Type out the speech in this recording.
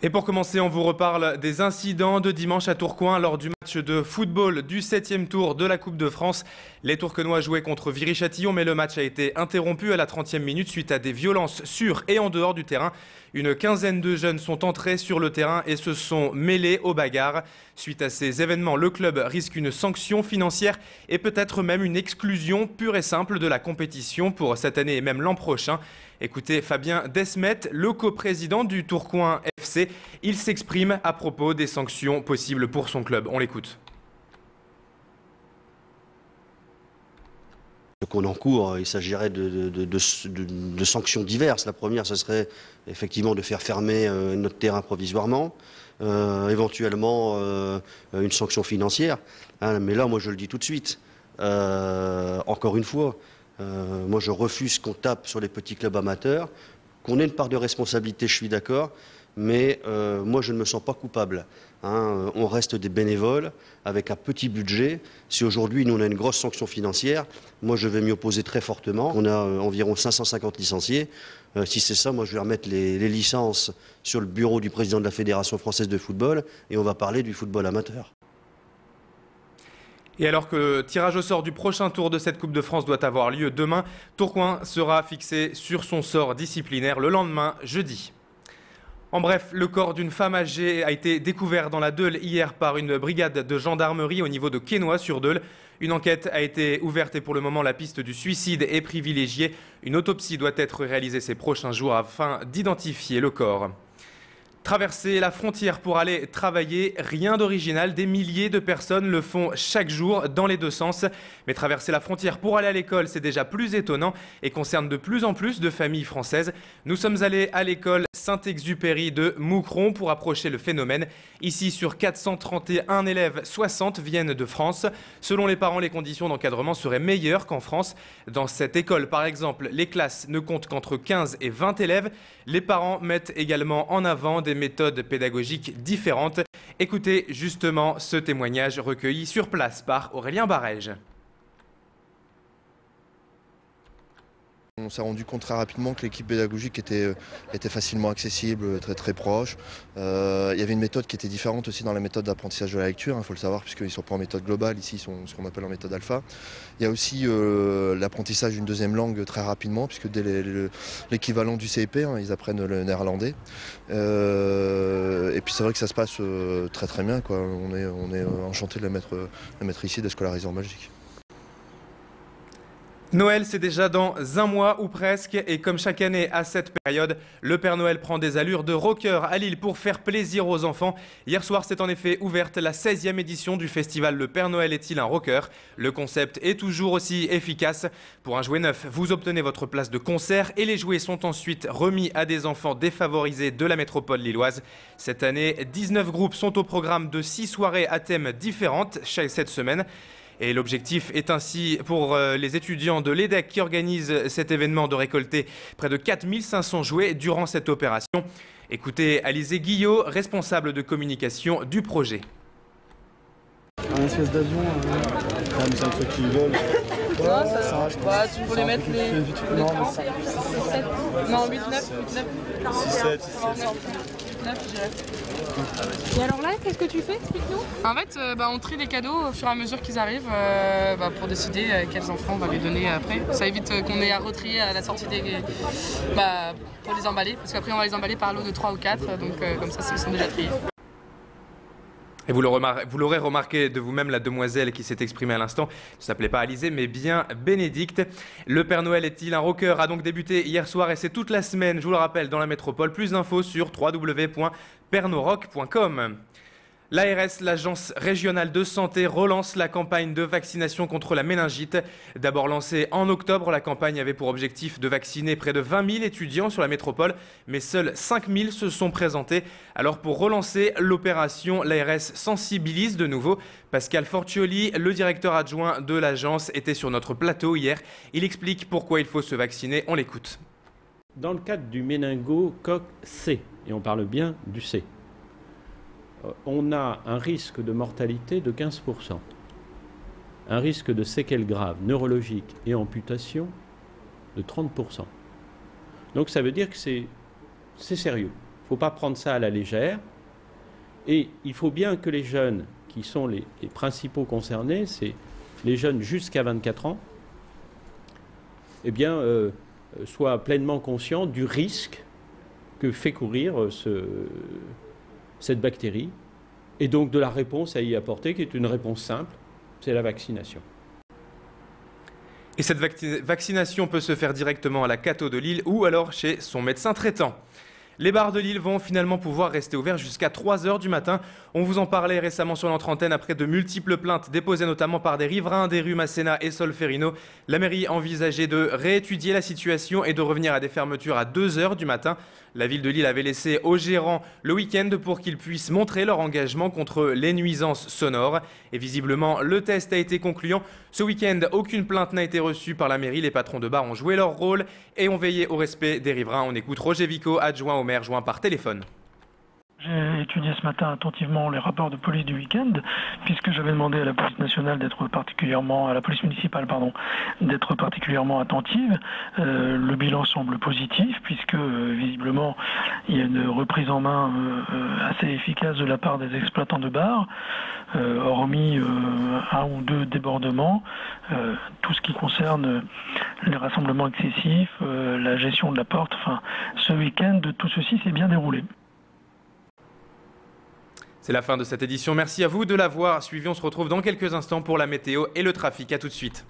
Et pour commencer, on vous reparle des incidents de dimanche à Tourcoing lors du match de football du 7e tour de la Coupe de France. Les Tourquenois jouaient contre Viry-Châtillon, mais le match a été interrompu à la 30e minute suite à des violences sur et en dehors du terrain. Une quinzaine de jeunes sont entrés sur le terrain et se sont mêlés aux bagarres. Suite à ces événements, le club risque une sanction financière et peut-être même une exclusion pure et simple de la compétition pour cette année et même l'an prochain. Écoutez Fabien Desmet, le coprésident du Tourcoing FC. Il s'exprime à propos des sanctions possibles pour son club. On l'écoute. Ce qu'on encourt, il s'agirait de sanctions diverses. La première, ce serait effectivement de faire fermer notre terrain provisoirement, éventuellement une sanction financière. Mais là, moi, je le dis tout de suite. Encore une fois, moi, je refuse qu'on tape sur les petits clubs amateurs, qu'on ait une part de responsabilité, je suis d'accord, mais moi, je ne me sens pas coupable. On reste des bénévoles avec un petit budget. Si aujourd'hui, nous, on a une grosse sanction financière, moi, je vais m'y opposer très fortement. On a environ 550 licenciés. Si c'est ça, moi, je vais remettre les licences sur le bureau du président de la Fédération française de football et on va parler du football amateur. Et alors que le tirage au sort du prochain tour de cette Coupe de France doit avoir lieu demain, Tourcoing sera fixé sur son sort disciplinaire le lendemain, jeudi. En bref, le corps d'une femme âgée a été découvert dans la Deule hier par une brigade de gendarmerie au niveau de Quesnoy-sur-Deule. Une enquête a été ouverte et pour le moment la piste du suicide est privilégiée. Une autopsie doit être réalisée ces prochains jours afin d'identifier le corps. Traverser la frontière pour aller travailler, rien d'original, des milliers de personnes le font chaque jour dans les deux sens. Mais traverser la frontière pour aller à l'école, c'est déjà plus étonnant et concerne de plus en plus de familles françaises. Nous sommes allés à l'école Saint-Exupéry de Moucron pour approcher le phénomène. Ici, sur 431 élèves, 60 viennent de France. Selon les parents, les conditions d'encadrement seraient meilleures qu'en France. Dans cette école, par exemple, les classes ne comptent qu'entre 15 et 20 élèves. Les parents mettent également en avant des méthodes pédagogiques différentes. Écoutez justement ce témoignage recueilli sur place par Aurélien Barège. On s'est rendu compte très rapidement que l'équipe pédagogique était facilement accessible, très proche. Il y avait une méthode qui était différente aussi dans la méthode d'apprentissage de la lecture, il faut le savoir, puisqu'ils ne sont pas en méthode globale, ici ils sont ce qu'on appelle en méthode alpha. Il y a aussi l'apprentissage d'une deuxième langue très rapidement, puisque dès l'équivalent du CEP, ils apprennent le néerlandais. Et puis c'est vrai que ça se passe très bien, quoi. On est enchanté de la mettre ici, de scolariser en Belgique. Noël, c'est déjà dans un mois ou presque et comme chaque année à cette période, le Père Noël prend des allures de rocker à Lille pour faire plaisir aux enfants. Hier soir, c'est en effet ouverte la 16e édition du festival Le Père Noël est-il un rocker? Le concept est toujours aussi efficace. Pour un jouet neuf, vous obtenez votre place de concert et les jouets sont ensuite remis à des enfants défavorisés de la métropole lilloise. Cette année, 19 groupes sont au programme de 6 soirées à thèmes différentes cette semaine. Et l'objectif est ainsi pour les étudiants de l'EDEC qui organisent cet événement de récolter près de 4500 jouets durant cette opération. Écoutez Alizé Guillot, responsable de communication du projet. Un espèce d'avion, c'est un truc qui vole. Tu peux les mettre les... Non, 7. Non, 8, 9. 6, 7, 6, 7. Et alors là, qu'est-ce que tu fais? Explique-nous. En fait, on trie les cadeaux au fur et à mesure qu'ils arrivent pour décider quels enfants on va les donner après. Ça évite qu'on ait à retrier à la sortie pour les emballer, parce qu'après on va les emballer par lot de 3 ou 4, donc comme ça ils sont déjà triés. Et vous l'aurez remarqué de vous-même, la demoiselle qui s'est exprimée à l'instant ne s'appelait pas Alizée, mais bien Bénédicte. Le Père Noël est-il un rocker a donc débuté hier soir et c'est toute la semaine, je vous le rappelle, dans la métropole. Plus d'infos sur www.pernorock.com. L'ARS, l'Agence régionale de santé, relance la campagne de vaccination contre la méningite. D'abord lancée en octobre, la campagne avait pour objectif de vacciner près de 20 000 étudiants sur la métropole, mais seuls 5 000 se sont présentés. Alors pour relancer l'opération, l'ARS sensibilise de nouveau. Pascal Fortioli, le directeur adjoint de l'agence, était sur notre plateau hier. Il explique pourquoi il faut se vacciner. On l'écoute. Dans le cadre du méningocoque C, et on parle bien du C, on a un risque de mortalité de 15%, un risque de séquelles graves neurologiques et amputation de 30%. Donc ça veut dire que c'est sérieux. ne faut pas prendre ça à la légère. Et il faut bien que les jeunes, qui sont les principaux concernés, c'est les jeunes jusqu'à 24 ans, eh bien, soient pleinement conscients du risque que fait courir cette bactérie, et donc de la réponse à y apporter, qui est une réponse simple, c'est la vaccination. Et cette vaccination peut se faire directement à la Cato de Lille ou alors chez son médecin traitant. Les bars de Lille vont finalement pouvoir rester ouverts jusqu'à 3 h du matin. On vous en parlait récemment sur notre antenne après de multiples plaintes déposées notamment par des riverains des rues Masséna et Solferino. La mairie envisageait de réétudier la situation et de revenir à des fermetures à 2 h du matin. La ville de Lille avait laissé aux gérants le week-end pour qu'ils puissent montrer leur engagement contre les nuisances sonores. Et visiblement, le test a été concluant. Ce week-end, aucune plainte n'a été reçue par la mairie. Les patrons de bar ont joué leur rôle et ont veillé au respect des riverains. On écoute Roger Vico, adjoint au maire, joint par téléphone. J'ai étudié ce matin attentivement les rapports de police du week-end, puisque j'avais demandé à la police nationale à la police municipale, d'être particulièrement attentive. Le bilan semble positif, puisque visiblement il y a une reprise en main assez efficace de la part des exploitants de bars, hormis 1 ou 2 débordements. Tout ce qui concerne les rassemblements excessifs, la gestion de la porte, ce week-end, tout ceci s'est bien déroulé. C'est la fin de cette édition. Merci à vous de l'avoir suivi. On se retrouve dans quelques instants pour la météo et le trafic. À tout de suite.